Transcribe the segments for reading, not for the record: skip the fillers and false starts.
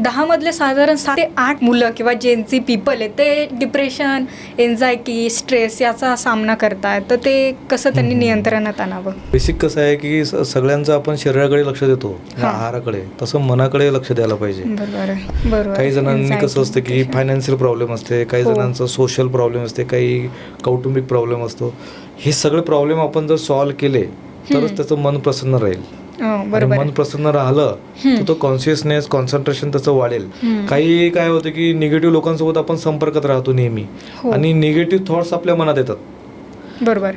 10 मधले साधारण 7 ते 8 मुलं किंवा जेनची पीपल आहे ते डिप्रेशन, एन्झायटी, स्ट्रेस याचा सामना करतात. तर ते कसं त्यांनी नियंत्रणात आणावं? बेसिक कसं आहे की सगळ्यांचं आपण शरीराकडे लक्ष देतो, आहाराकडे, तसं मनाकडे लक्ष द्यायला पाहिजे. बरोबर. काही जणांनी कसं असतं की फायनान्शियल प्रॉब्लेम असते, काही जणांचं सोशल प्रॉब्लेम असते, काही कौटुंबिक प्रॉब्लेम असतो. हे सगळे प्रॉब्लेम आपण जर सॉल्व्ह केले तरच त्याचं मन प्रसन्न राहील. आणि मन प्रसन्न राहिलं तर तो कॉन्शियसनेस, कॉन्सन्ट्रेशन त्याचं वाढेल. काही काय होतं की निगेटिव्ह लोकांसोबत आपण संपर्कात राहतो नेहमी आणि निगेटिव्ह थॉट्स आपल्या मनात येतात. बरोबर.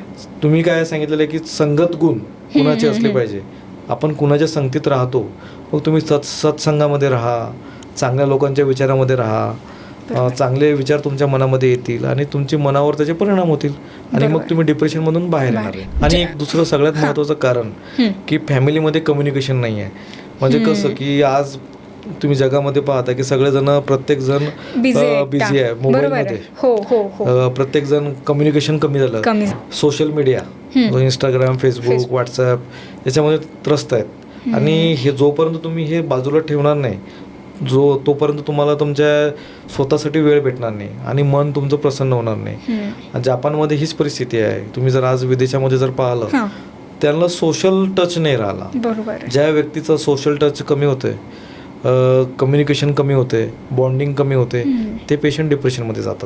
तुम्ही काय सांगितलेलं आहे की संगत गुण कुणाचे असले पाहिजे. आपण कुणाच्या संगतीत राहतो, मग तुम्ही सत्संगामध्ये राहा, चांगल्या लोकांच्या विचारामध्ये राहा, चांगले विचार तुमच्या मनामध्ये येतील आणि तुमच्या मनावर त्याचे परिणाम होतील आणि मग तुम्ही डिप्रेशनमधून बाहेर येणार. आणि एक दुसरं सगळ्यात महत्त्वाचं कारण की फॅमिलीमध्ये कम्युनिकेशन नाही आहे. म्हणजे कसं की आज तुम्ही जगामध्ये पाहता की सगळेजण, प्रत्येक जण बिझी आहे मोबाईलमध्ये. प्रत्येक जण कम्युनिकेशन कमी झालं. Social media, Instagram, Facebook, WhatsApp याच्यामध्ये त्रस्त आहेत. आणि हे जोपर्यंत तुम्ही हे बाजूला ठेवणार नाही, तोपर्यंत तुम्हाला तुमच्या स्वतःसाठी वेळ भेटणार नाही आणि मन तुमचं प्रसन्न होणार नाही. जपानमध्ये हीच परिस्थिती आहे. तुम्ही जर आज विदेशामध्ये जर पाहिलं, त्यांना सोशल टच नाही राहिला. ज्या व्यक्तीचं सोशल टच कमी होते, कम्युनिकेशन कमी होते, बॉन्डिंग कमी होते, ते पेशंट डिप्रेशनमध्ये जातात.